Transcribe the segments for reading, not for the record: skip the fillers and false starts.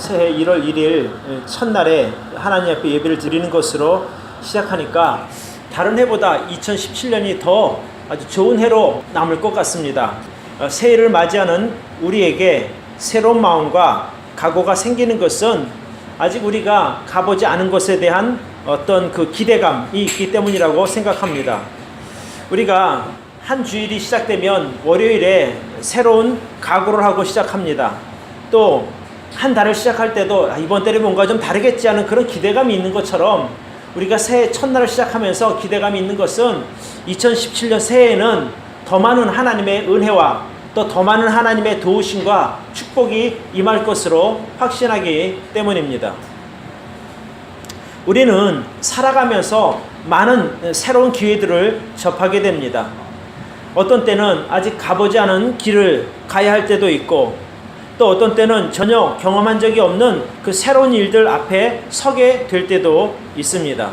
새해 1월 1일 첫날에 하나님 앞에 예배를 드리는 것으로 시작하니까 다른 해보다 2017년이 더 아주 좋은 해로 남을 것 같습니다. 새해를 맞이하는 우리에게 새로운 마음과 각오가 생기는 것은 아직 우리가 가보지 않은 것에 대한 어떤 그 기대감이 있기 때문이라고 생각합니다. 우리가 한 주일이 시작되면 월요일에 새로운 각오를 하고 시작합니다. 또 한 달을 시작할 때도 이번 달에 뭔가 좀 다르겠지 하는 그런 기대감이 있는 것처럼 우리가 새해 첫날을 시작하면서 기대감이 있는 것은 2017년 새해에는 더 많은 하나님의 은혜와 또 더 많은 하나님의 도우심과 축복이 임할 것으로 확신하기 때문입니다. 우리는 살아가면서 많은 새로운 기회들을 접하게 됩니다. 어떤 때는 아직 가보지 않은 길을 가야 할 때도 있고, 또 어떤 때는 전혀 경험한 적이 없는 그 새로운 일들 앞에 서게 될 때도 있습니다.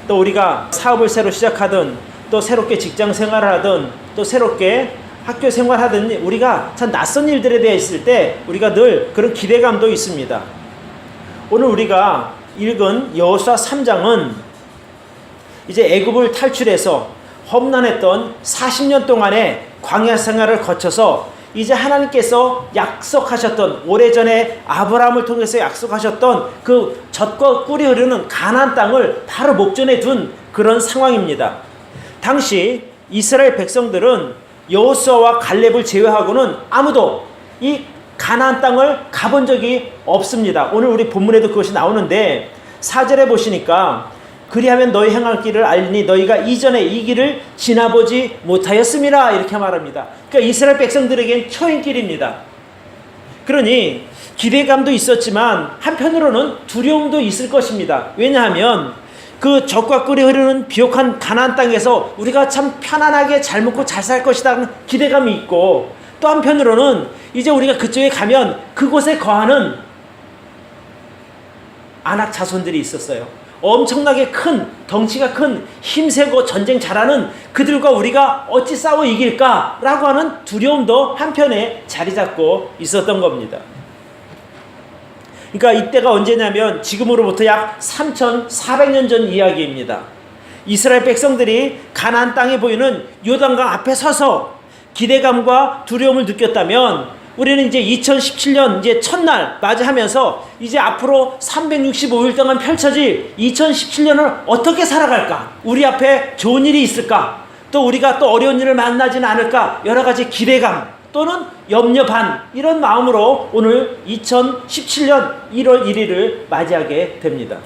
또 우리가 사업을 새로 시작하든, 또 새롭게 직장 생활을 하든, 또 새롭게 학교 생활하든, 우리가 참 낯선 일들에 대해 있을 때 우리가 늘 그런 기대감도 있습니다. 오늘 우리가 읽은 여호수아 3장은 이제 애굽을 탈출해서 험난했던 40년 동안의 광야 생활을 거쳐서 이제 하나님께서 약속하셨던, 오래전에 아브라함을 통해서 약속하셨던 그 젖과 꿀이 흐르는 가나안 땅을 바로 목전에 둔 그런 상황입니다. 당시 이스라엘 백성들은 여호수아와 갈렙을 제외하고는 아무도 이 가나안 땅을 가본 적이 없습니다. 오늘 우리 본문에도 그것이 나오는데 4절에 보시니까 그리하면 너희 행할 길을 알리니 너희가 이전에 이 길을 지나보지 못하였음이라 이렇게 말합니다. 그러니까 이스라엘 백성들에겐 초행길입니다. 그러니 기대감도 있었지만 한편으로는 두려움도 있을 것입니다. 왜냐하면 그 젖과 꿀이 흐르는 비옥한 가나안 땅에서 우리가 참 편안하게 잘 먹고 잘 살 것이라는 기대감이 있고, 또 한편으로는 이제 우리가 그쪽에 가면 그곳에 거하는 아낙 자손들이 있었어요. 엄청나게 큰, 덩치가 큰, 힘세고 전쟁 잘하는 그들과 우리가 어찌 싸워 이길까라고 하는 두려움도 한편에 자리 잡고 있었던 겁니다. 그러니까 이때가 언제냐면 지금으로부터 약 3,400년 전 이야기입니다. 이스라엘 백성들이 가나안 땅에 보이는 요단강 앞에 서서 기대감과 두려움을 느꼈다면, 우리는 이제 2017년 이제 첫날 맞이하면서 이제 앞으로 365일 동안 펼쳐질 2017년을 어떻게 살아갈까? 우리 앞에 좋은 일이 있을까? 또 우리가 또 어려운 일을 만나지는 않을까? 여러 가지 기대감 또는 염려 반, 이런 마음으로 오늘 2017년 1월 1일을 맞이하게 됩니다.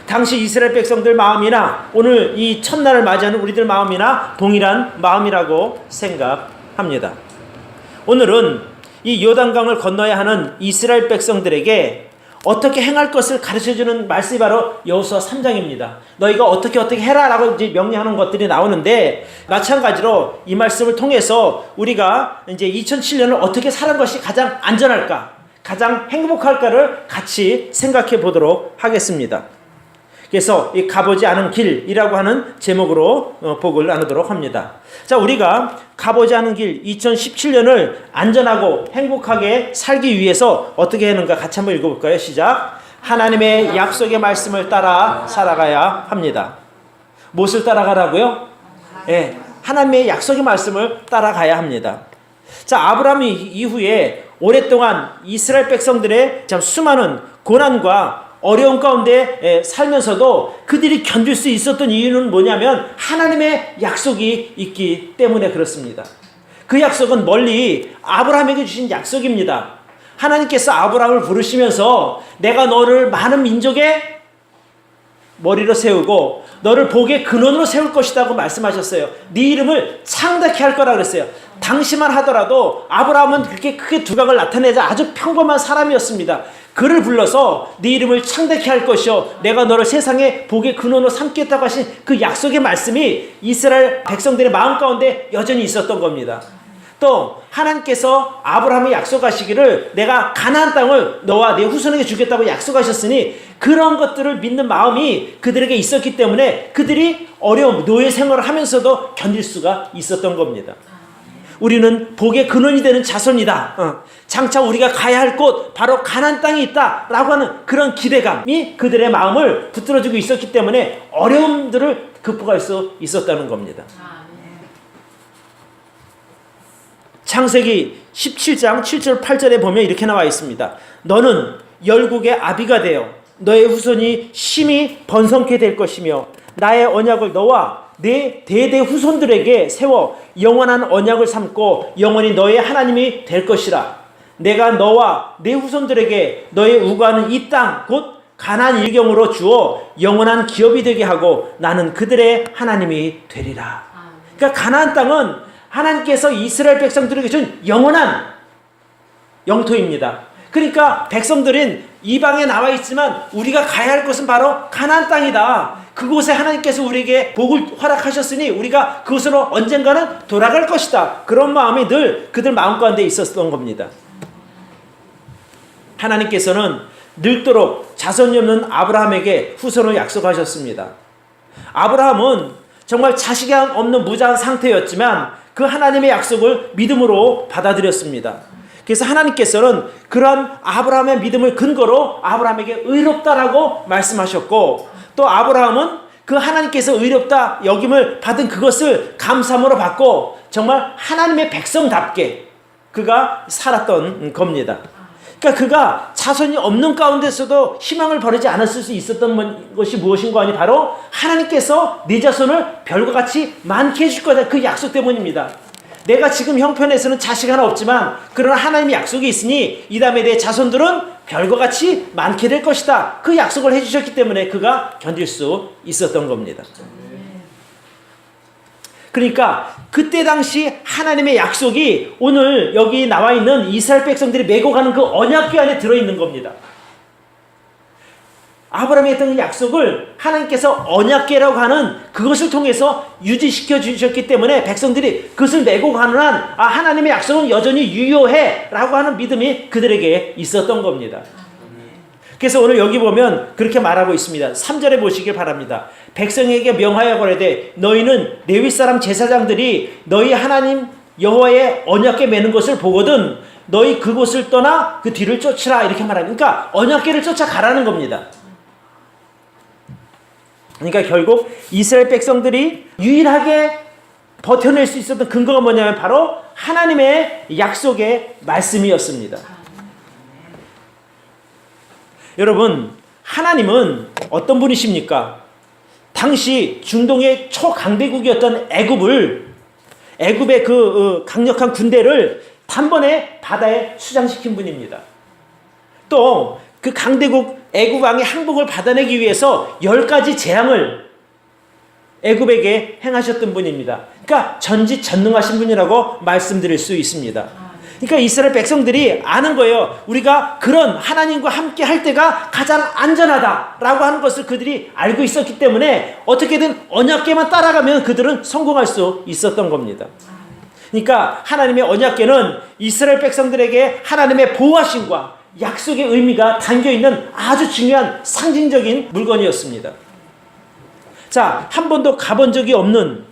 당시 이스라엘 백성들 마음이나 오늘 이 첫날을 맞이하는 우리들 마음이나 동일한 마음이라고 생각합니다. 오늘은 이 요단강을 건너야 하는 이스라엘 백성들에게 어떻게 행할 것을 가르쳐주는 말씀이 바로 여호수아 3장입니다. 너희가 어떻게 해라 라고 이제 명령하는 것들이 나오는데, 마찬가지로 이 말씀을 통해서 우리가 이제 2007년을 어떻게 사는 것이 가장 안전할까, 가장 행복할까를 같이 생각해 보도록 하겠습니다. 그래서 이 가보지 않은 길이라고 하는 제목으로 복을 나누도록 합니다. 자, 우리가 가보지 않은 길 2017년을 안전하고 행복하게 살기 위해서 어떻게 하는가 같이 한번 읽어볼까요? 시작. 하나님의 약속의 말씀을 따라 살아가야 합니다. 무엇을 따라가라고요? 예, 하나님의 약속의 말씀을 따라가야 합니다. 자, 아브라함 이후에 오랫동안 이스라엘 백성들의 참 수많은 고난과 어려운 가운데 살면서도 그들이 견딜 수 있었던 이유는 뭐냐면 하나님의 약속이 있기 때문에 그렇습니다. 그 약속은 멀리 아브라함에게 주신 약속입니다. 하나님께서 아브라함을 부르시면서 내가 너를 많은 민족의 머리로 세우고 너를 복의 근원으로 세울 것이라고 말씀하셨어요. 네 이름을 창대케 할 거라 그랬어요. 당시만 하더라도 아브라함은 그렇게 크게 두각을 나타내지 아주 평범한 사람이었습니다. 그를 불러서 네 이름을 창대케 할 것이요 내가 너를 세상의 복의 근원으로 삼겠다고 하신 그 약속의 말씀이 이스라엘 백성들의 마음 가운데 여전히 있었던 겁니다. 또 하나님께서 아브라함이 약속하시기를 내가 가나안 땅을 너와 네 후손에게 주겠다고 약속하셨으니 그런 것들을 믿는 마음이 그들에게 있었기 때문에 그들이 어려움, 노예 생활을 하면서도 견딜 수가 있었던 겁니다. 우리는 복의 근원이 되는 자손이다. 장차 우리가 가야 할 곳 바로 가나안 땅이 있다라고 하는 그런 기대감이 그들의 마음을 붙들어주고 있었기 때문에 어려움들을 극복할 수 있었다는 겁니다. 창세기 17장 7절 8절에 보면 이렇게 나와 있습니다. 너는 열국의 아비가 되어 너의 후손이 심히 번성케 될 것이며 나의 언약을 너와 내 대대 후손들에게 세워 영원한 언약을 삼고 영원히 너의 하나님이 될 것이라. 내가 너와 내 후손들에게 너의 우거하는 이 땅 곧 가나안 일경으로 주어 영원한 기업이 되게 하고 나는 그들의 하나님이 되리라. 그러니까 가나안 땅은 하나님께서 이스라엘 백성들에게 준 영원한 영토입니다. 그러니까 백성들은 이방에 나와 있지만 우리가 가야 할 곳은 바로 가나안 땅이다. 그곳에 하나님께서 우리에게 복을 허락하셨으니 우리가 그곳으로 언젠가는 돌아갈 것이다. 그런 마음이 늘 그들 마음 가운데 있었던 겁니다. 하나님께서는 늙도록 자손이 없는 아브라함에게 후손을 약속하셨습니다. 아브라함은 정말 자식이 없는 무자한 상태였지만 그 하나님의 약속을 믿음으로 받아들였습니다. 그래서 하나님께서는 그러한 아브라함의 믿음을 근거로 아브라함에게 의롭다라고 말씀하셨고, 또 아브라함은 그 하나님께서 의롭다 여김을 받은 그것을 감사함으로 받고 정말 하나님의 백성답게 그가 살았던 겁니다. 그러니까 그가 자손이 없는 가운데서도 희망을 버리지 않았을 수 있었던 것이 무엇인가 하니 바로 하나님께서 네 자손을 별과 같이 많게 해줄 거다, 그 약속 때문입니다. 내가 지금 형편에서는 자식 하나 없지만 그러나 하나님의 약속이 있으니 이 다음에 내 자손들은 별과 같이 많게 될 것이다, 그 약속을 해주셨기 때문에 그가 견딜 수 있었던 겁니다. 그러니까 그때 당시 하나님의 약속이 오늘 여기 나와 있는 이스라엘 백성들이 메고 가는 그 언약궤 안에 들어있는 겁니다. 아브라함이 했던 약속을 하나님께서 언약궤라고 하는 그것을 통해서 유지시켜 주셨기 때문에 백성들이 그것을 메고 가는 한 하나님의 약속은 여전히 유효해 라고 하는 믿음이 그들에게 있었던 겁니다. 그래서 오늘 여기 보면 그렇게 말하고 있습니다. 3절에 보시길 바랍니다. 백성에게 명하여 거래되 너희는 레위 사람 제사장들이 너희 하나님 여호와의 언약궤 매는 것을 보거든 너희 그곳을 떠나 그 뒤를 쫓으라, 이렇게 말합니다. 그러니까 언약궤를 쫓아가라는 겁니다. 그러니까 결국 이스라엘 백성들이 유일하게 버텨낼 수 있었던 근거가 뭐냐면 바로 하나님의 약속의 말씀이었습니다. 여러분, 하나님은 어떤 분이십니까? 당시 중동의 초강대국이었던 애굽의 그 강력한 군대를 단번에 바다에 수장시킨 분입니다. 또 그 강대국 애굽 왕의 항복을 받아내기 위해서 10가지 재앙을 애굽에게 행하셨던 분입니다. 그러니까 전지전능하신 분이라고 말씀드릴 수 있습니다. 그러니까 이스라엘 백성들이 아는 거예요. 우리가 그런 하나님과 함께 할 때가 가장 안전하다라고 하는 것을 그들이 알고 있었기 때문에 어떻게든 언약궤만 따라가면 그들은 성공할 수 있었던 겁니다. 그러니까 하나님의 언약궤는 이스라엘 백성들에게 하나님의 보호하심과 약속의 의미가 담겨있는 아주 중요한 상징적인 물건이었습니다. 자, 한 번도 가본 적이 없는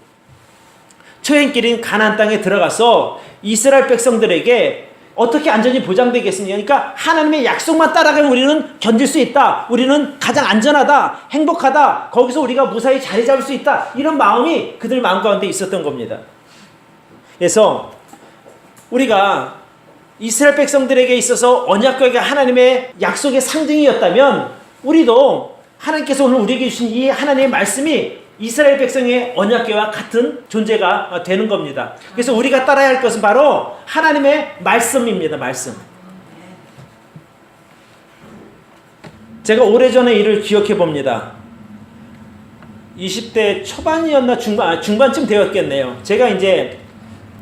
초행길인 가나안 땅에 들어가서 이스라엘 백성들에게 어떻게 안전이 보장되겠습니까? 그러니까 하나님의 약속만 따라가면 우리는 견딜 수 있다, 우리는 가장 안전하다, 행복하다, 거기서 우리가 무사히 자리 잡을 수 있다, 이런 마음이 그들 마음 가운데 있었던 겁니다. 그래서 우리가 이스라엘 백성들에게 있어서 언약궤가 하나님의 약속의 상징이었다면 우리도 하나님께서 오늘 우리에게 주신 이 하나님의 말씀이 이스라엘 백성의 언약궤와 같은 존재가 되는 겁니다. 그래서 우리가 따라야 할 것은 바로 하나님의 말씀입니다. 말씀. 제가 오래전에 일을 기억해 봅니다. 20대 초반이었나 중반쯤 되었겠네요. 제가 이제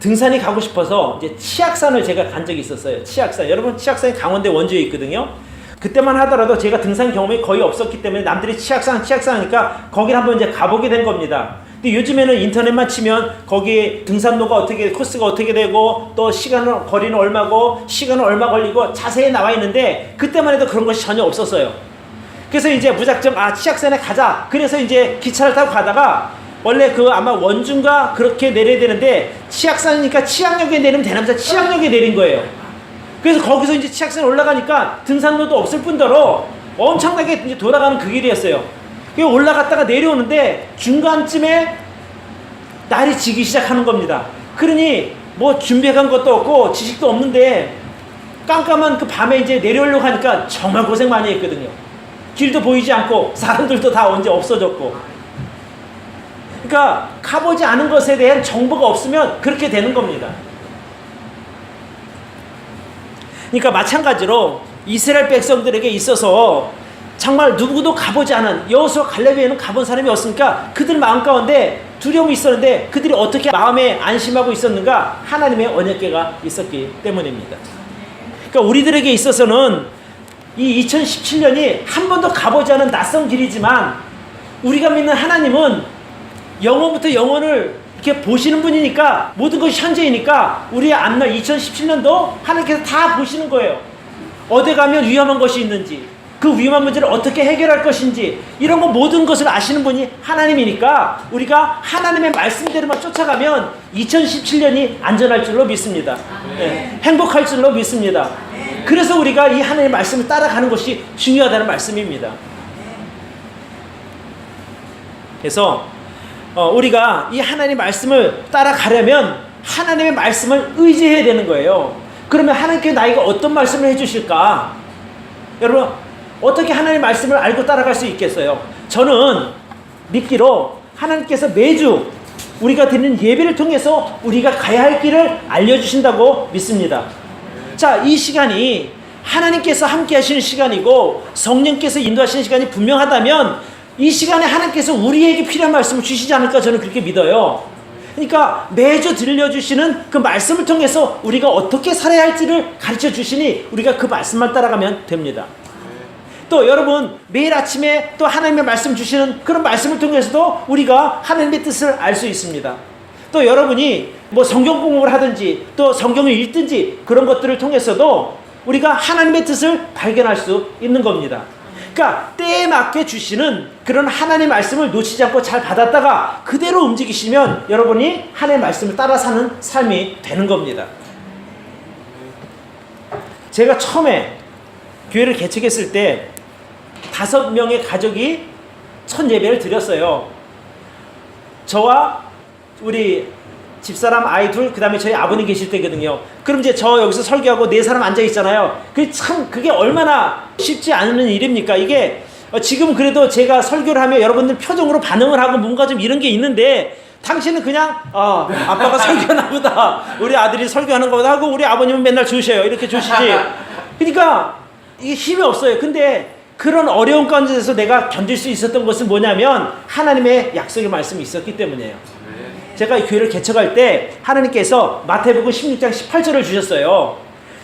등산이 가고 싶어서 이제 치악산을 제가 간 적이 있었어요. 치악산. 여러분, 치악산이 강원도 원주에 있거든요. 그때만 하더라도 제가 등산 경험이 거의 없었기 때문에 남들이 치악산 하니까 거길 한번 이제 가보게 된 겁니다. 근데 요즘에는 인터넷만 치면 거기 등산로가 코스가 어떻게 되고 또 거리는 얼마고 시간은 얼마 걸리고 자세히 나와 있는데 그때만 해도 그런 것이 전혀 없었어요. 그래서 이제 무작정 치악산에 가자. 그래서 이제 기차를 타고 가다가 원래 그 아마 원중가 그렇게 내려야 되는데 치악산이니까 치악역에 내리면 되나보다 치악역에 내린 거예요. 그래서 거기서 이제 치악산에 올라가니까 등산로도 없을 뿐더러 엄청나게 이제 돌아가는 그 길이었어요. 올라갔다가 내려오는데 중간쯤에 날이 지기 시작하는 겁니다. 그러니 뭐 준비한 것도 없고 지식도 없는데 깜깜한 그 밤에 이제 내려오려고 하니까 정말 고생 많이 했거든요. 길도 보이지 않고 사람들도 다 언제 없어졌고. 그러니까 가보지 않은 것에 대한 정보가 없으면 그렇게 되는 겁니다. 그러니까 마찬가지로 이스라엘 백성들에게 있어서 정말 누구도 가보지 않은 여호수아 갈렙에는 가본 사람이 없으니까 그들 마음 가운데 두려움이 있었는데 그들이 어떻게 마음에 안심하고 있었는가? 하나님의 언약궤가 있었기 때문입니다. 그러니까 우리들에게 있어서는 이 2017년이 한 번도 가보지 않은 낯선 길이지만 우리가 믿는 하나님은 영원부터 영원을 이렇게 보시는 분이니까 모든 것이 현재이니까 우리의 앞날 2017년도 하나님께서 다 보시는 거예요. 어디 가면 위험한 것이 있는지 그 위험한 문제를 어떻게 해결할 것인지 이런 거 모든 것을 아시는 분이 하나님이니까 우리가 하나님의 말씀대로만 쫓아가면 2017년이 안전할 줄로 믿습니다. 네, 행복할 줄로 믿습니다. 그래서 우리가 이 하나님의 말씀을 따라가는 것이 중요하다는 말씀입니다. 그래서 우리가 이 하나님의 말씀을 따라가려면 하나님의 말씀을 의지해야 되는 거예요. 그러면 하나님께 나에게 어떤 말씀을 해주실까? 여러분 어떻게 하나님의 말씀을 알고 따라갈 수 있겠어요? 저는 믿기로 하나님께서 매주 우리가 드리는 예배를 통해서 우리가 가야 할 길을 알려주신다고 믿습니다. 자, 이 시간이 하나님께서 함께 하시는 시간이고 성령께서 인도하시는 시간이 분명하다면 이 시간에 하나님께서 우리에게 필요한 말씀을 주시지 않을까 저는 그렇게 믿어요. 그러니까 매주 들려주시는 그 말씀을 통해서 우리가 어떻게 살아야 할지를 가르쳐 주시니 우리가 그 말씀만 따라가면 됩니다. 또 여러분 매일 아침에 또 하나님의 말씀 주시는 그런 말씀을 통해서도 우리가 하나님의 뜻을 알 수 있습니다. 또 여러분이 뭐 성경 공부를 하든지 또 성경을 읽든지 그런 것들을 통해서도 우리가 하나님의 뜻을 발견할 수 있는 겁니다. 그러니까 때에 맞게 주시는 그런 하나님의 말씀을 놓치지 않고 잘 받았다가 그대로 움직이시면 여러분이 하나님의 말씀을 따라 사는 삶이 되는 겁니다. 제가 처음에 교회를 개척했을 때 5명의 가족이 첫 예배를 드렸어요. 저와 우리 집사람 아이 둘, 그 다음에 저희 아버님 계실 때거든요. 그럼 이제 저 여기서 설교하고 4사람 앉아있잖아요. 그게 얼마나 쉽지 않은 일입니까? 이게 지금 그래도 제가 설교를 하면 여러분들 표정으로 반응을 하고 뭔가 좀 이런 게 있는데 당신은 그냥 아빠가 설교하나 보다, 우리 아들이 설교하는 거보다 하고 우리 아버님은 맨날 주셔요. 이렇게 주시지. 그러니까 이게 힘이 없어요. 근데 그런 어려운 가운데서 내가 견딜 수 있었던 것은 뭐냐면 하나님의 약속의 말씀이 있었기 때문이에요. 제가 이 교회를 개척할 때 하나님께서 마태복음 16장 18절을 주셨어요.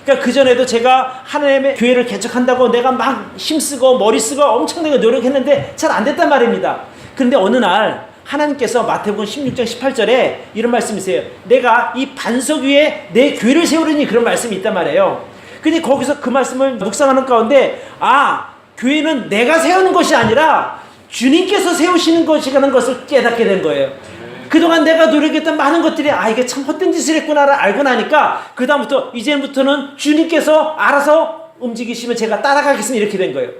그러니까 그전에도 제가 하나님의 교회를 개척한다고 내가 막 힘쓰고 머리 쓰고 엄청나게 노력했는데 잘 안 됐단 말입니다. 그런데 어느 날 하나님께서 마태복음 16장 18절에 이런 말씀이세요. 내가 이 반석 위에 내 교회를 세우려니, 그런 말씀이 있단 말이에요. 근데 거기서 그 말씀을 묵상하는 가운데 교회는 내가 세우는 것이 아니라 주님께서 세우시는 것이라는 것을 깨닫게 된 거예요. 그동안 내가 노력했던 많은 것들이 이게 참 헛된 짓을 했구나를 알고 나니까 그 다음부터 이제부터는 주님께서 알아서 움직이시면 제가 따라가겠습니다, 이렇게 된 거예요.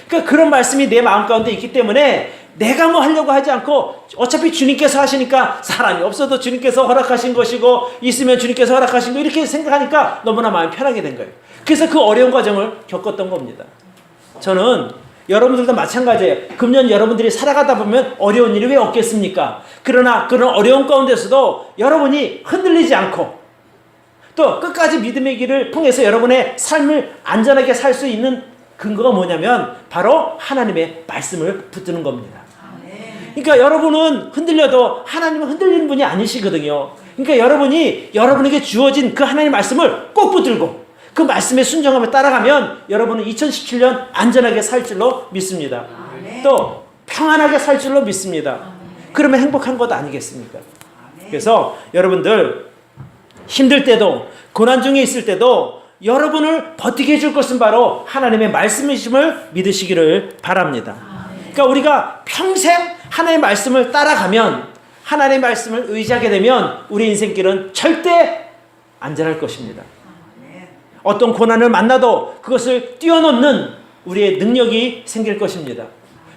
그러니까 그런 말씀이 내 마음 가운데 있기 때문에 내가 뭐 하려고 하지 않고 어차피 주님께서 하시니까, 사람이 없어도 주님께서 허락하신 것이고 있으면 주님께서 허락하신 거, 이렇게 생각하니까 너무나 마음이 편하게 된 거예요. 그래서 그 어려운 과정을 겪었던 겁니다. 저는 여러분들도 마찬가지예요. 금년 여러분들이 살아가다 보면 어려운 일이 왜 없겠습니까? 그러나 그런 어려운 가운데서도 여러분이 흔들리지 않고 또 끝까지 믿음의 길을 통해서 여러분의 삶을 안전하게 살 수 있는 근거가 뭐냐면 바로 하나님의 말씀을 붙드는 겁니다. 그러니까 여러분은 흔들려도 하나님은 흔들리는 분이 아니시거든요. 그러니까 여러분이 여러분에게 주어진 그 하나님의 말씀을 꼭 붙들고 그 말씀에 순종하며 따라가면 여러분은 2017년 안전하게 살 줄로 믿습니다. 또 평안하게 살 줄로 믿습니다. 그러면 행복한 것 아니겠습니까? 그래서 여러분들 힘들 때도 고난 중에 있을 때도 여러분을 버티게 해줄 것은 바로 하나님의 말씀이심을 믿으시기를 바랍니다. 그러니까 우리가 평생 하나님의 말씀을 따라가면, 하나님의 말씀을 의지하게 되면 우리 인생길은 절대 안전할 것입니다. 어떤 고난을 만나도 그것을 뛰어넘는 우리의 능력이 생길 것입니다.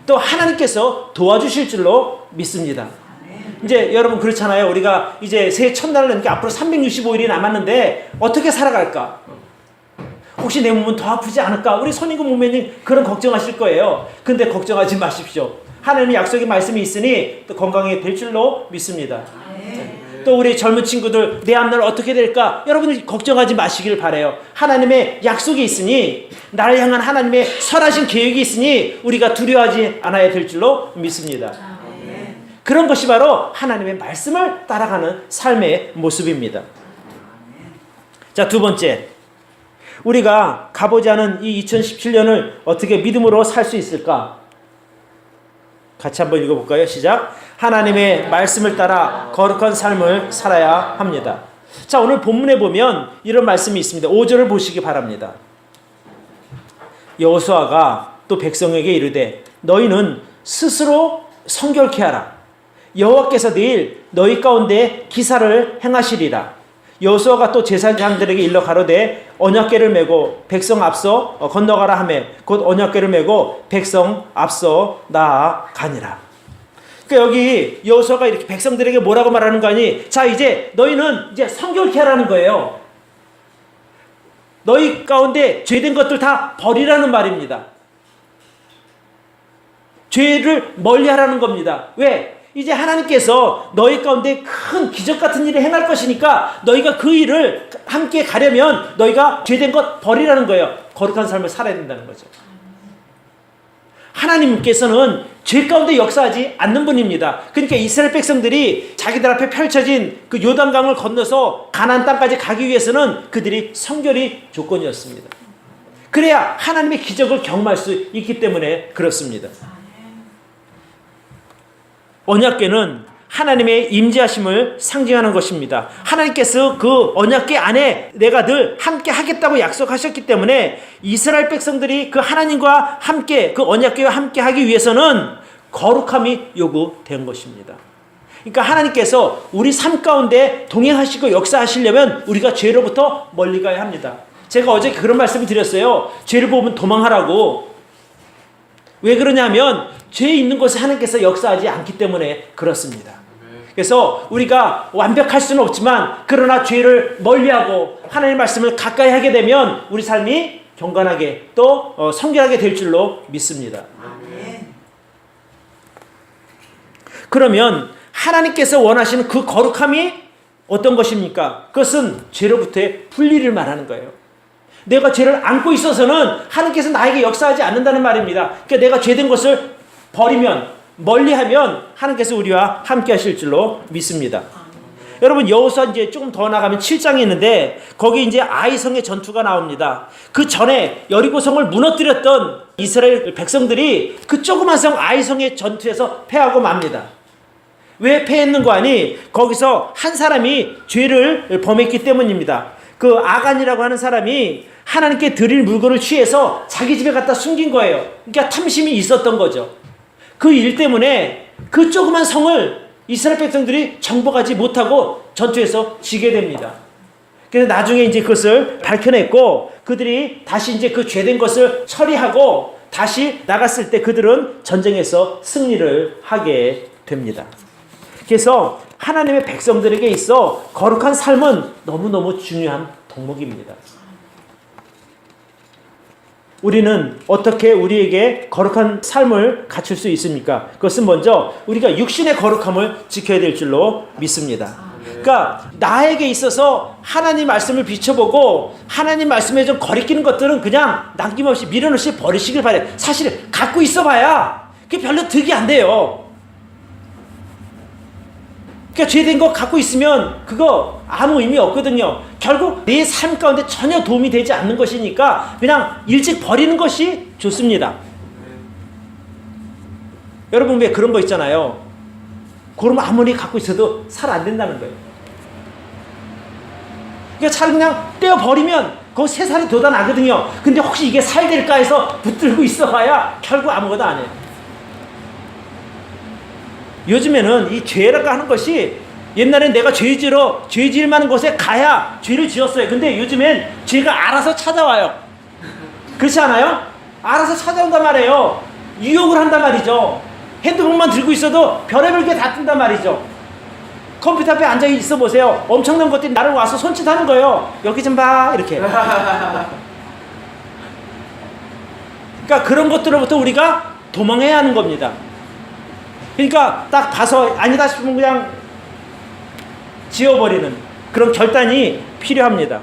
또 하나님께서 도와주실 줄로 믿습니다. 이제 여러분 그렇잖아요. 우리가 이제 새해 첫날을 넘게 앞으로 365일이 남았는데 어떻게 살아갈까? 혹시 내 몸은 더 아프지 않을까? 우리 손익구 목매님 그런 걱정하실 거예요. 근데 걱정하지 마십시오. 하나님의 약속의 말씀이 있으니 또 건강하게 될 줄로 믿습니다. 또 우리 젊은 친구들 내 앞날 어떻게 될까? 여러분들 걱정하지 마시길 바라요. 하나님의 약속이 있으니, 나를 향한 하나님의 선하신 계획이 있으니 우리가 두려워하지 않아야 될 줄로 믿습니다. 그런 것이 바로 하나님의 말씀을 따라가는 삶의 모습입니다. 자, 두 번째, 우리가 가보지 않은 이 2017년을 어떻게 믿음으로 살 수 있을까? 같이 한번 읽어볼까요? 시작. 하나님의 말씀을 따라 거룩한 삶을 살아야 합니다. 자, 오늘 본문에 보면 이런 말씀이 있습니다. 5절을 보시기 바랍니다. 여호수아가 또 백성에게 이르되 너희는 스스로 성결케 하라. 여호와께서 내일 너희 가운데 기사를 행하시리라. 여호수아가 또 제사장들에게 일러 가로되 언약궤를 메고 백성 앞서 건너가라 하매 곧 언약궤를 메고 백성 앞서 나아가니라. 그러니까 여기 여호수아가 이렇게 백성들에게 뭐라고 말하는 거 아니? 자, 이제 너희는 이제 성결케 하라는 거예요. 너희 가운데 죄된 것들 다 버리라는 말입니다. 죄를 멀리하라는 겁니다. 왜? 이제 하나님께서 너희 가운데 큰 기적 같은 일을 행할 것이니까 너희가 그 일을 함께 가려면 너희가 죄된 것 버리라는 거예요. 거룩한 삶을 살아야 된다는 거죠. 하나님께서는 죄 가운데 역사하지 않는 분입니다. 그러니까 이스라엘 백성들이 자기들 앞에 펼쳐진 그 요단강을 건너서 가나안 땅까지 가기 위해서는 그들이 성결이 조건이었습니다. 그래야 하나님의 기적을 경험할 수 있기 때문에 그렇습니다. 언약궤는 하나님의 임재하심을 상징하는 것입니다. 하나님께서 그 언약궤 안에 내가 늘 함께 하겠다고 약속하셨기 때문에 이스라엘 백성들이 그 하나님과 함께 그 언약궤와 함께 하기 위해서는 거룩함이 요구된 것입니다. 그러니까 하나님께서 우리 삶 가운데 동행하시고 역사하시려면 우리가 죄로부터 멀리 가야 합니다. 제가 어제 그런 말씀을 드렸어요. 죄를 보면 도망하라고. 왜 그러냐면 죄 있는 곳에 하나님께서 역사하지 않기 때문에 그렇습니다. 그래서 우리가 완벽할 수는 없지만 그러나 죄를 멀리하고 하나님의 말씀을 가까이 하게 되면 우리 삶이 경건하게 또 성결하게 될 줄로 믿습니다. 그러면 하나님께서 원하시는 그 거룩함이 어떤 것입니까? 그것은 죄로부터의 분리를 말하는 거예요. 내가 죄를 안고 있어서는 하나님께서 나에게 역사하지 않는다는 말입니다. 그러니까 내가 죄된 것을 버리면, 멀리하면 하나님께서 우리와 함께 하실 줄로 믿습니다. 여러분, 여호수아 이제 조금 더 나가면 7장이 있는데 거기 이제 아이성의 전투가 나옵니다. 그 전에 여리고성을 무너뜨렸던 이스라엘 백성들이 그 조그만 성 아이성의 전투에서 패하고 맙니다. 왜 패했는 거 아니? 거기서 한 사람이 죄를 범했기 때문입니다. 그 아간이라고 하는 사람이 하나님께 드릴 물건을 취해서 자기 집에 갖다 숨긴 거예요. 그러니까 탐심이 있었던 거죠. 그 일 때문에 그 조그만 성을 이스라엘 백성들이 정복하지 못하고 전투에서 지게 됩니다. 그래서 나중에 이제 그것을 밝혀냈고 그들이 다시 이제 그 죄된 것을 처리하고 다시 나갔을 때 그들은 전쟁에서 승리를 하게 됩니다. 그래서 하나님의 백성들에게 있어 거룩한 삶은 너무너무 중요한 덕목입니다. 우리는 어떻게 우리에게 거룩한 삶을 갖출 수 있습니까? 그것은 먼저 우리가 육신의 거룩함을 지켜야 될 줄로 믿습니다. 그러니까 나에게 있어서 하나님 말씀을 비춰보고 하나님 말씀에 좀 거리끼는 것들은 그냥 남김없이 밀어넣지 버리시길 바래요. 사실 갖고 있어봐야 그게 별로 득이 안 돼요. 그러니까 죄된 거 갖고 있으면 그거 아무 의미 없거든요. 결국 내 삶 가운데 전혀 도움이 되지 않는 것이니까 그냥 일찍 버리는 것이 좋습니다. 여러분 왜 그런 거 있잖아요. 그러면 아무리 갖고 있어도 살 안 된다는 거예요. 그러니까 차라리 그냥 떼어버리면 그 새 살이 돋아나거든요. 근데 혹시 이게 살 될까 해서 붙들고 있어봐야 결국 아무것도 안 해요. 요즘에는 이 죄라고 하는 것이 옛날엔 내가 죄 지을 만한 곳에 가야 죄를 지었어요. 근데 요즘엔 죄가 알아서 찾아와요. 그렇지 않아요? 알아서 찾아온단 말이에요. 유혹을 한단 말이죠. 핸드폰만 들고 있어도 별의별 게 다 뜬단 말이죠. 컴퓨터 앞에 앉아 있어 보세요. 엄청난 것들이 나를 와서 손짓하는 거예요. 여기 좀 봐, 이렇게. 그러니까 그런 것들로부터 우리가 도망해야 하는 겁니다. 그러니까 딱 봐서 아니다 싶으면 그냥 지워버리는 그런 결단이 필요합니다.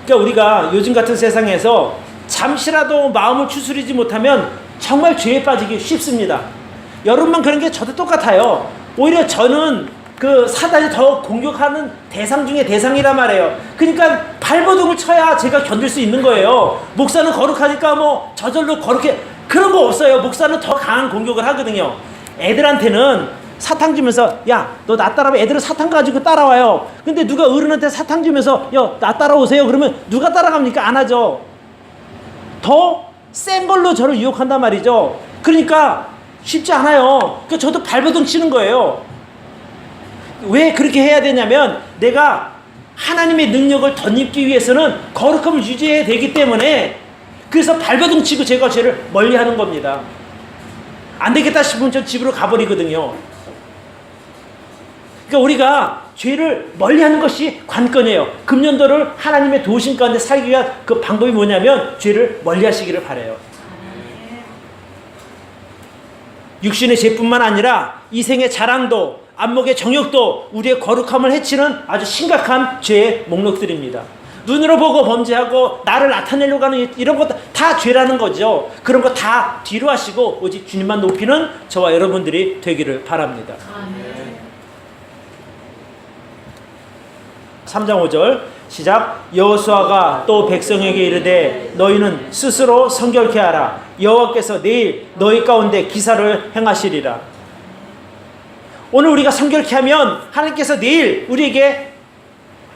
그러니까 우리가 요즘 같은 세상에서 잠시라도 마음을 추스리지 못하면 정말 죄에 빠지기 쉽습니다. 여러분만 그런 게 저도 똑같아요. 오히려 저는 그 사단이 더 공격하는 대상 중에 대상이란 말이에요. 그러니까 발버둥을 쳐야 제가 견딜 수 있는 거예요. 목사는 거룩하니까 뭐 저절로 거룩해, 그런 거 없어요. 목사는 더 강한 공격을 하거든요. 애들한테는 사탕 주면서 야, 너 나 따라와. 애들은 사탕 가지고 따라와요. 근데 누가 어른한테 사탕 주면서 야, 나 따라오세요. 그러면 누가 따라갑니까? 안 하죠. 더 센 걸로 저를 유혹한단 말이죠. 그러니까 쉽지 않아요. 그러니까 저도 발버둥 치는 거예요. 왜 그렇게 해야 되냐면 내가 하나님의 능력을 덧입기 위해서는 거룩함을 유지해야 되기 때문에, 그래서 발버둥 치고 제가 죄를 멀리 하는 겁니다. 안 되겠다 싶으면 저 집으로 가버리거든요. 그러니까 우리가 죄를 멀리하는 것이 관건이에요. 금년도를 하나님의 도우심 가운데 살기 위한 그 방법이 뭐냐면 죄를 멀리하시기를 바라요. 육신의 죄뿐만 아니라 이생의 자랑도, 안목의 정욕도 우리의 거룩함을 해치는 아주 심각한 죄의 목록들입니다. 눈으로 보고 범죄하고 나를 나타내려고 하는 이런 것 다 죄라는 거죠. 그런 거 다 뒤로 하시고 오직 주님만 높이는 저와 여러분들이 되기를 바랍니다. 3장 5절 시작. 여호수아가 또 백성에게 이르되 너희는 스스로 성결케 하라. 여호와께서 내일 너희 가운데 기사를 행하시리라. 오늘 우리가 성결케 하면 하나님께서 내일 우리에게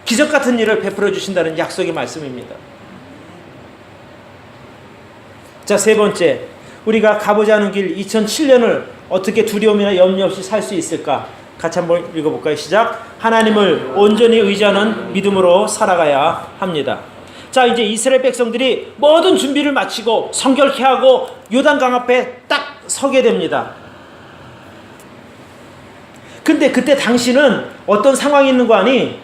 기적 같은 일을 베풀어 주신다는 약속의 말씀입니다. 자, 세 번째, 우리가 가보자 하는 길 2007년을 어떻게 두려움이나 염려 없이 살 수 있을까? 같이 한번 읽어볼까요? 시작. 하나님을 온전히 의지하는 믿음으로 살아가야 합니다. 자, 이제 이스라엘 백성들이 모든 준비를 마치고 성결케 하고 요단강 앞에 딱 서게 됩니다. 근데 그때 당시는 어떤 상황이 있는 거 아니?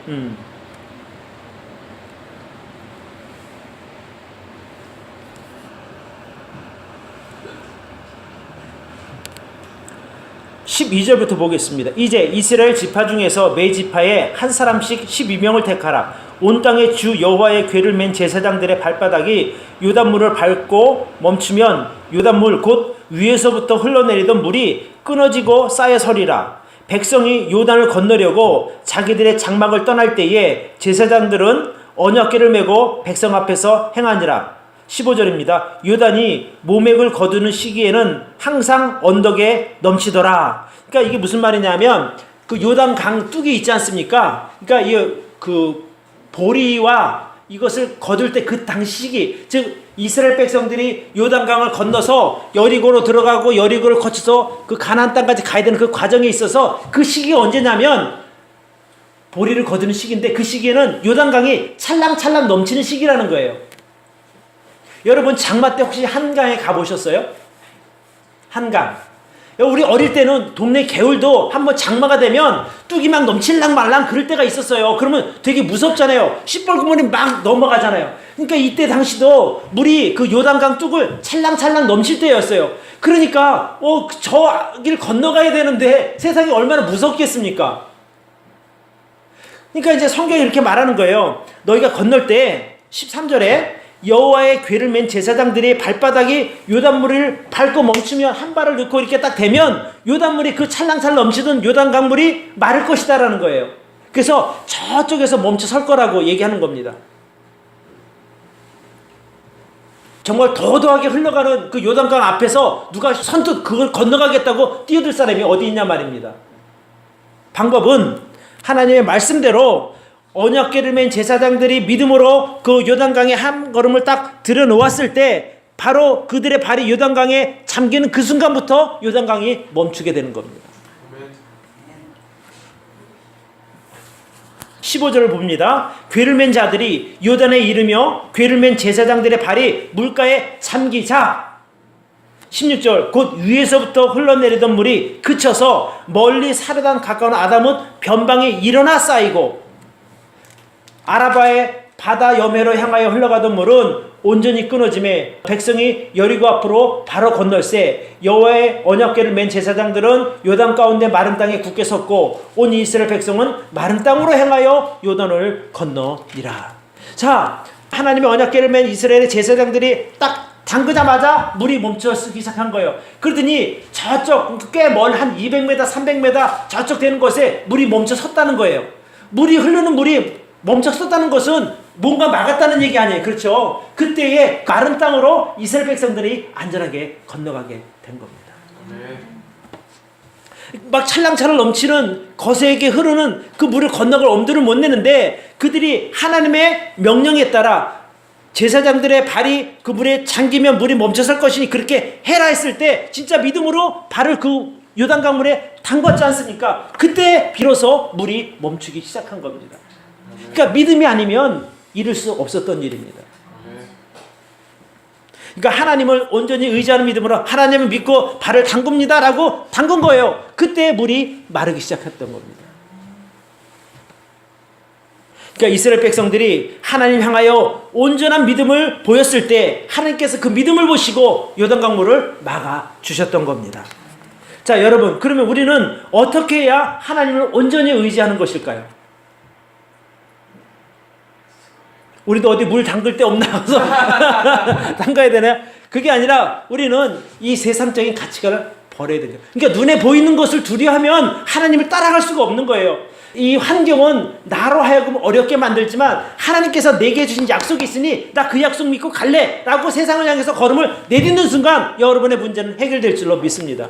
12절부터 보겠습니다. 이제 이스라엘 지파 중에서 매 지파에 한 사람씩 12명을 택하라. 온 땅의 주 여호와의 궤를 맨 제사장들의 발바닥이 요단물을 밟고 멈추면 요단물 곧 위에서부터 흘러내리던 물이 끊어지고 쌓여 서리라. 백성이 요단을 건너려고 자기들의 장막을 떠날 때에 제사장들은 언약궤를 메고 백성 앞에서 행하니라. 15절입니다. 요단이 모맥을 거두는 시기에는 항상 언덕에 넘치더라. 그러니까 이게 무슨 말이냐면 그 요단강 뚝이 있지 않습니까? 그러니까 이 그 보리와 이것을 거둘 때 그 당시 시기, 즉 이스라엘 백성들이 요단강을 건너서 여리고로 들어가고 여리고를 거쳐서 그 가나안 땅까지 가야 되는 그 과정에 있어서 그 시기가 언제냐면 보리를 거두는 시기인데, 그 시기에는 요단강이 찰랑찰랑 넘치는 시기라는 거예요. 여러분 장마 때 혹시 한강에 가보셨어요? 한강. 우리 어릴 때는 동네 개울도 한번 장마가 되면 뚝이 막 넘칠랑 말랑 그럴 때가 있었어요. 그러면 되게 무섭잖아요. 시뻘건 물이 막 넘어가잖아요. 그러니까 이때 당시도 물이 그 요단강 뚝을 찰랑찰랑 넘칠 때였어요. 그러니까 저 길 건너가야 되는데 세상이 얼마나 무섭겠습니까? 그러니까 이제 성경이 이렇게 말하는 거예요. 너희가 건널 때 13절에 여호와의 궤를 맨 제사장들의 발바닥이 요단물을 밟고 멈추면 한 발을 넣고 이렇게 딱 대면 요단물이 그 찰랑찰랑 넘치던 요단강물이 마를 것이다라는 거예요. 그래서 저쪽에서 멈춰 설 거라고 얘기하는 겁니다. 정말 도도하게 흘러가는 그 요단강 앞에서 누가 선뜻 그걸 건너가겠다고 뛰어들 사람이 어디 있냐 말입니다. 방법은 하나님의 말씀대로 언약궤를 맨 제사장들이 믿음으로 그 요단강에 한 걸음을 딱 들여놓았을 때 바로 그들의 발이 요단강에 잠기는 그 순간부터 요단강이 멈추게 되는 겁니다. 15절을 봅니다. 궤를 맨 자들이 요단에 이르며 궤를 맨 제사장들의 발이 물가에 잠기자 16절 곧 위에서부터 흘러내리던 물이 그쳐서 멀리 사르단 가까운 아담옷 변방에 일어나 쌓이고 아라바의 바다 여매로 향하여 흘러가던 물은 온전히 끊어짐에 백성이 여리고 앞으로 바로 건널세 여호와의 언약궤를 맨 제사장들은 요단 가운데 마른 땅에 굳게 섰고 온 이스라엘 백성은 마른 땅으로 향하여 요단을 건너니라. 자, 하나님의 언약궤를 맨 이스라엘의 제사장들이 딱 담그자마자 물이 멈춰서기 시작한 거예요. 그러더니 저쪽 꽤 멀 한 200m 300m 저쪽 되는 곳에 물이 멈춰 섰다는 거예요. 물이 흐르는 물이 멈춰 섰다는 것은 뭔가 막았다는 얘기 아니에요. 그렇죠? 그때에 마른 땅으로 이스라엘 백성들이 안전하게 건너가게 된 겁니다. 막 찰랑찰랑 넘치는 거세게 흐르는 그 물을 건너갈 엄두를 못 내는데 그들이 하나님의 명령에 따라 제사장들의 발이 그 물에 잠기면 물이 멈춰설 것이니 그렇게 해라 했을 때 진짜 믿음으로 발을 그 요단강 물에 담궜지 않습니까? 그때 비로소 물이 멈추기 시작한 겁니다. 그러니까 믿음이 아니면 이룰 수 없었던 일입니다. 그러니까 하나님을 온전히 의지하는 믿음으로 하나님을 믿고 발을 담굽니다 라고 담근 거예요. 그때 물이 마르기 시작했던 겁니다. 그러니까 이스라엘 백성들이 하나님 향하여 온전한 믿음을 보였을 때 하나님께서 그 믿음을 보시고 요단강 물을 막아 주셨던 겁니다. 자, 여러분, 그러면 우리는 어떻게 해야 하나님을 온전히 의지하는 것일까요? 우리도 어디 물 담글 데 없나 해서 담가야 되나요? 그게 아니라 우리는 이 세상적인 가치관을 버려야 돼요. 그러니까 눈에 보이는 것을 두려워하면 하나님을 따라갈 수가 없는 거예요. 이 환경은 나로 하여금 어렵게 만들지만 하나님께서 내게 주신 약속이 있으니 나 그 약속 믿고 갈래 라고 세상을 향해서 걸음을 내딛는 순간 여러분의 문제는 해결될 줄로 믿습니다.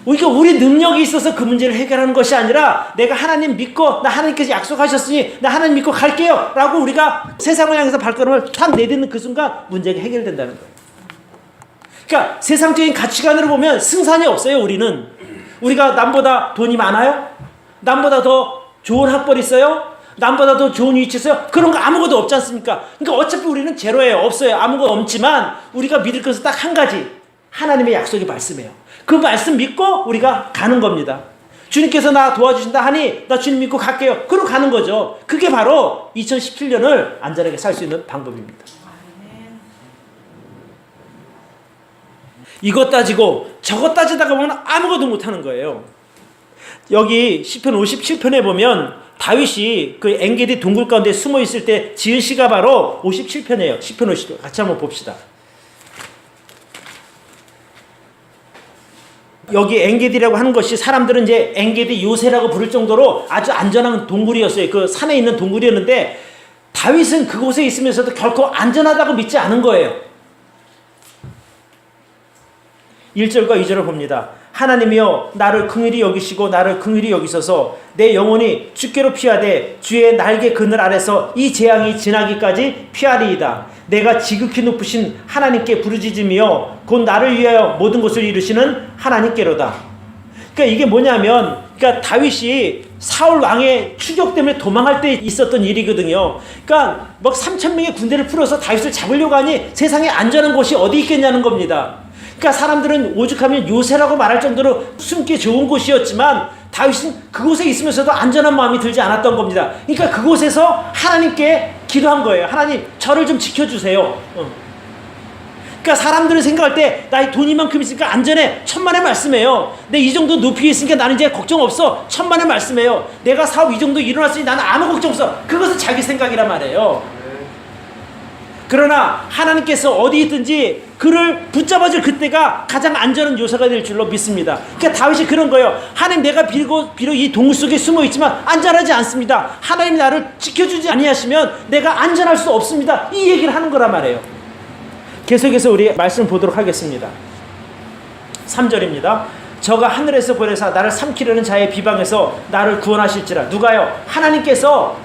그러니까 우리 능력이 있어서 그 문제를 해결하는 것이 아니라 내가 하나님 믿고 나 하나님께서 약속하셨으니 나 하나님 믿고 갈게요 라고 우리가 세상을 향해서 발걸음을 탁 내딛는 그 순간 문제가 해결된다는 거예요. 그러니까 세상적인 가치관으로 보면 승산이 없어요. 우리가 남보다 돈이 많아요? 남보다 더 좋은 학벌이 있어요? 남보다 더 좋은 위치 있어요? 그런 거 아무것도 없지 않습니까? 그러니까 어차피 우리는 제로예요. 없어요. 아무것도 없지만 우리가 믿을 것은 딱 한 가지, 하나님의 약속이 말씀이에요. 그 말씀 믿고 우리가 가는 겁니다. 주님께서 나 도와주신다 하니 나 주님 믿고 갈게요. 그러고 가는 거죠. 그게 바로 2017년을 안전하게 살 수 있는 방법입니다. 이것 따지고 저것 따지다가 보면 아무것도 못하는 거예요. 여기 시편 57편에 보면 다윗이 그 엔게디 동굴 가운데 숨어 있을 때 지은 시가 바로 57편이에요. 시편 50편 같이 한번 봅시다. 여기 엔게디라고 하는 것이 사람들은 이제 엔게디 요새라고 부를 정도로 아주 안전한 동굴이었어요. 그 산에 있는 동굴이었는데 다윗은 그곳에 있으면서도 결코 안전하다고 믿지 않은 거예요. 1절과 2절을 봅니다. 하나님이여 나를 긍휼히 여기시고 나를 긍휼히 여기소서 내 영혼이 주께로 피하되 주의 날개 그늘 아래서 이 재앙이 지나기까지 피하리이다. 내가 지극히 높으신 하나님께 부르짖으며 곧 나를 위하여 모든 것을 이루시는 하나님께로다. 그러니까 이게 뭐냐면 그러니까 다윗이 사울 왕의 추격 때문에 도망할 때 있었던 일이거든요. 그러니까 막 3,000명의 군대를 풀어서 다윗을 잡으려고 하니 세상에 안전한 곳이 어디 있겠냐는 겁니다. 그러니까 사람들은 오죽하면 요새라고 말할 정도로 숨기 좋은 곳이었지만 다윗은 그곳에 있으면서도 안전한 마음이 들지 않았던 겁니다. 그러니까 그곳에서 하나님께 기도한 거예요. 하나님 저를 좀 지켜주세요. 그러니까 사람들은 생각할 때 나 돈 이만큼 있으니까 안전해. 천만의 말씀이에요. 내 이 정도 높이에 있으니까 나는 이제 걱정 없어. 천만의 말씀이에요. 내가 사업 이 정도 일어났으니 나는 아무 걱정 없어. 그것은 자기 생각이란 말이에요. 그러나 하나님께서 어디 있든지 그를 붙잡아줄 그때가 가장 안전한 요소가 될 줄로 믿습니다. 그러니까 다윗이 그런 거예요. 하나님 내가 비록 이 동굴 속에 숨어 있지만 안전하지 않습니다. 하나님이 나를 지켜주지 아니하시면 내가 안전할 수 없습니다. 이 얘기를 하는 거란 말이에요. 계속해서 우리 말씀 보도록 하겠습니다. 3절입니다. 저가 하늘에서 보내사 나를 삼키려는 자의 비방에서 나를 구원하실지라. 누가요? 하나님께서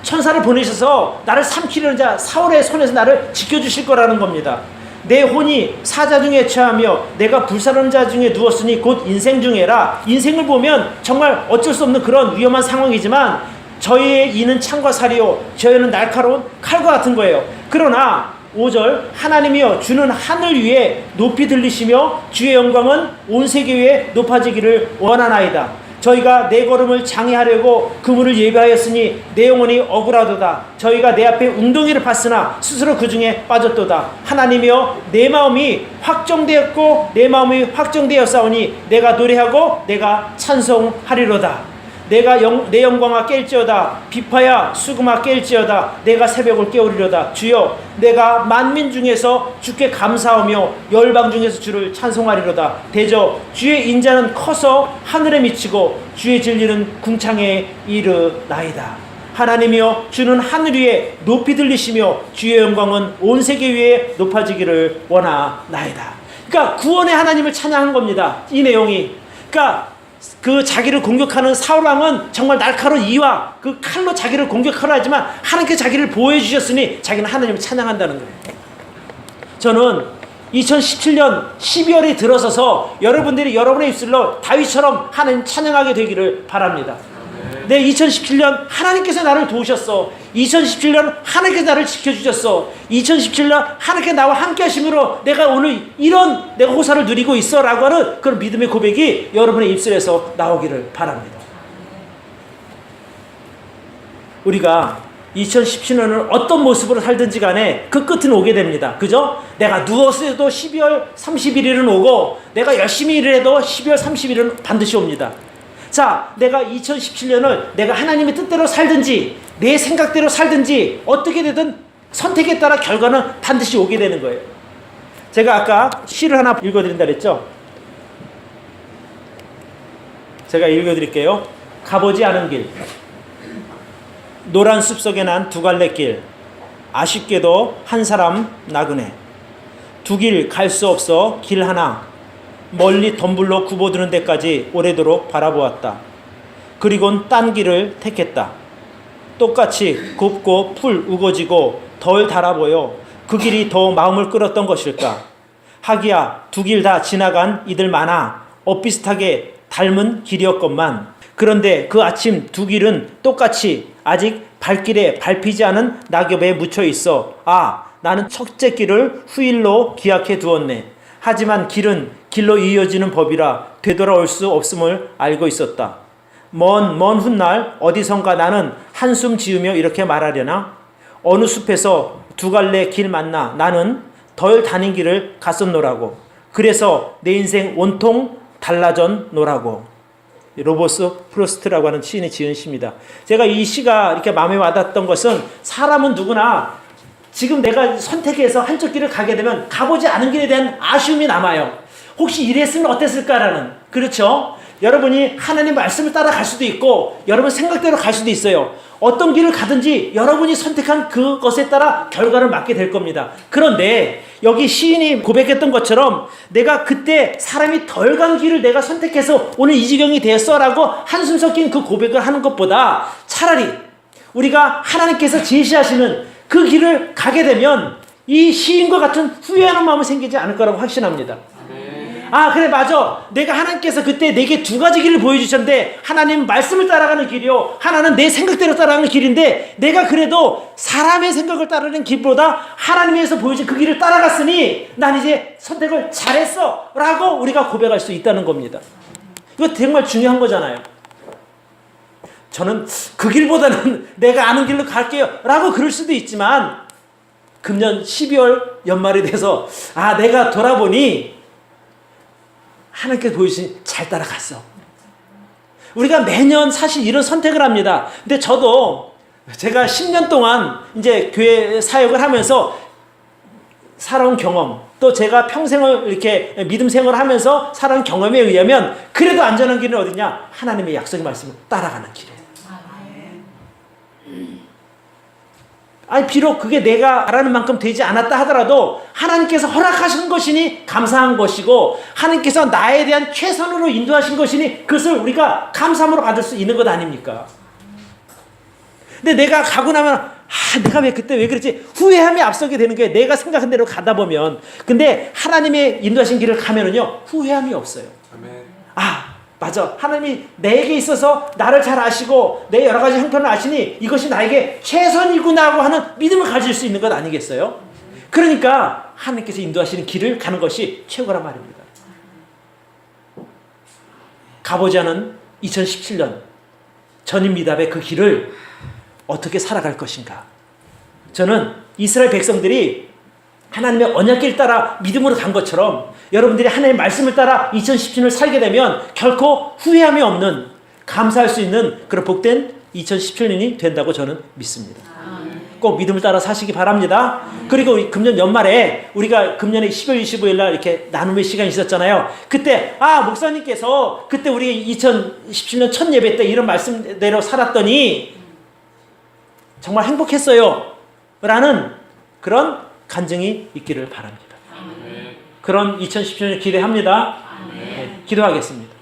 천사를 보내셔서 나를 삼키려는 자 사울의 손에서 나를 지켜주실 거라는 겁니다. 내 혼이 사자 중에 처하며 내가 불사르는 자 중에 누웠으니 곧 인생 중에라. 인생을 보면 정말 어쩔 수 없는 그런 위험한 상황이지만 저희의 이는 창과 살이요 저희는 날카로운 칼과 같은 거예요. 그러나 5절 하나님이여 주는 하늘 위에 높이 들리시며 주의 영광은 온 세계 위에 높아지기를 원하나이다. 저희가 내 걸음을 장애하려고 그물을 예비하였으니 내 영혼이 억울하도다. 저희가 내 앞에 웅덩이를 팠으나 스스로 그 중에 빠졌도다. 하나님이여 내 마음이 확정되었고 내 마음이 확정되었사오니 내가 노래하고 내가 찬송하리로다. 내가 내 영광아 깰지어다. 비파야 수금아 깰지어다. 내가 새벽을 깨우리로다. 주여 내가 만민 중에서 주께 감사하며 열방 중에서 주를 찬송하리로다. 대저 주의 인자는 커서 하늘에 미치고 주의 진리는 궁창에 이르나이다. 하나님이여 주는 하늘 위에 높이 들리시며 주의 영광은 온 세계 위에 높아지기를 원하나이다. 그러니까 구원의 하나님을 찬양한 겁니다. 이 내용이. 그러니까 그 자기를 공격하는 사울왕은 정말 날카로운 이와 그 칼로 자기를 공격하려 하지만 하나님께서 자기를 보호해 주셨으니 자기는 하나님을 찬양한다는 거예요. 저는 2017년 12월에 들어서서 여러분들이 여러분의 입술로 다윗처럼 하나님 찬양하게 되기를 바랍니다. 네, 2017년 하나님께서 나를 도우셨어. 2017년 하나님께서 나를 지켜주셨어. 2017년 하나님께서 나와 함께 하심으로 내가 오늘 이런 내가 호사를 누리고 있어 라고 하는 그런 믿음의 고백이 여러분의 입술에서 나오기를 바랍니다. 우리가 2017년을 어떤 모습으로 살든지 간에 그 끝은 오게 됩니다. 그죠? 내가 누워서 해도 12월 31일은 오고 내가 열심히 일을 해도 12월 30일은 반드시 옵니다. 자, 내가 2017년을 내가 하나님의 뜻대로 살든지 내 생각대로 살든지 어떻게 되든 선택에 따라 결과는 반드시 오게 되는 거예요. 제가 아까 시를 하나 읽어드린다 그랬죠? 제가 읽어드릴게요. 가보지 않은 길, 노란 숲속에 난 두 갈래 길, 아쉽게도 한 사람 나그네, 두 길 갈 수 없어 길 하나, 멀리 덤불로 굽어드는 데까지 오래도록 바라보았다. 그리곤 딴 길을 택했다. 똑같이 곱고 풀 우거지고 덜 달아 보여 그 길이 더 마음을 끌었던 것일까. 하기야 두 길 다 지나간 이들 많아 엇비슷하게 닮은 길이었건만 그런데 그 아침 두 길은 똑같이 아직 발길에 밟히지 않은 낙엽에 묻혀 있어. 아, 나는 첫째 길을 후일로 기약해 두었네. 하지만 길은 길로 이어지는 법이라 되돌아올 수 없음을 알고 있었다. 먼 훗날 어디선가 나는 한숨 지으며 이렇게 말하려나? 어느 숲에서 두 갈래 길 만나 나는 덜 다닌 길을 갔었노라고. 그래서 내 인생 온통 달라졌노라고. 로버스 프로스트라고 하는 시인이 지은 시입니다. 제가 이 시가 이렇게 마음에 와닿았던 것은 사람은 누구나 지금 내가 선택해서 한쪽 길을 가게 되면 가보지 않은 길에 대한 아쉬움이 남아요. 혹시 이랬으면 어땠을까라는. 그렇죠? 여러분이 하나님 말씀을 따라갈 수도 있고 여러분 생각대로 갈 수도 있어요. 어떤 길을 가든지 여러분이 선택한 그것에 따라 결과를 맞게 될 겁니다. 그런데 여기 시인이 고백했던 것처럼 내가 그때 사람이 덜 간 길을 내가 선택해서 오늘 이 지경이 되었어 라고 한숨 섞인 그 고백을 하는 것보다 차라리 우리가 하나님께서 제시하시는 그 길을 가게 되면 이 시인과 같은 후회하는 마음이 생기지 않을 거라고 확신합니다. 아, 그래, 맞아. 내가 하나님께서 그때 내게 두 가지 길을 보여주셨는데 하나님 말씀을 따라가는 길이요, 하나는 내 생각대로 따라가는 길인데 내가 그래도 사람의 생각을 따르는 길보다 하나님에서 보여준 그 길을 따라갔으니 난 이제 선택을 잘했어 라고 우리가 고백할 수 있다는 겁니다. 이거 정말 중요한 거잖아요. 저는 그 길보다는 내가 아는 길로 갈게요 라고 그럴 수도 있지만 금년 12월 연말이 돼서 아, 내가 돌아보니 하나님께서 보여주신 잘 따라갔어. 우리가 매년 사실 이런 선택을 합니다. 근데 저도 제가 10년 동안 이제 교회 사역을 하면서 살아온 경험, 또 제가 평생을 이렇게 믿음 생활을 하면서 살아온 경험에 의하면 그래도 안전한 길은 어디냐? 하나님의 약속의 말씀을 따라가는 길이에요. 아니, 비록 그게 내가 바라는 만큼 되지 않았다 하더라도 하나님께서 허락하신 것이니 감사한 것이고 하나님께서 나에 대한 최선으로 인도하신 것이니 그것을 우리가 감사함으로 받을 수 있는 것 아닙니까? 근데 내가 가고 나면 내가 왜 그때 왜 그랬지? 후회함이 앞서게 되는 거예요. 내가 생각한 대로 가다 보면. 근데 하나님의 인도하신 길을 가면은요, 후회함이 없어요. 아멘. 맞아. 하나님이 내게 있어서 나를 잘 아시고 내 여러 가지 형편을 아시니 이것이 나에게 최선이구나 하고 하는 믿음을 가질 수 있는 것 아니겠어요? 그러니까 하나님께서 인도하시는 길을 가는 것이 최고란 말입니다. 가보지 않은 2017년 전임 미답의 그 길을 어떻게 살아갈 것인가? 저는 이스라엘 백성들이 하나님의 언약길 따라 믿음으로 간 것처럼 여러분들이 하나님의 말씀을 따라 2017년을 살게 되면 결코 후회함이 없는, 감사할 수 있는 그런 복된 2017년이 된다고 저는 믿습니다. 꼭 믿음을 따라 사시기 바랍니다. 그리고 금년 연말에 우리가 금년에 12월 25일 날 이렇게 나눔의 시간이 있었잖아요. 그때 목사님께서 그때 우리 2017년 첫 예배 때 이런 말씀대로 살았더니 정말 행복했어요 라는 그런 간증이 있기를 바랍니다. 그런 2017년을 기대합니다. 네, 기도하겠습니다.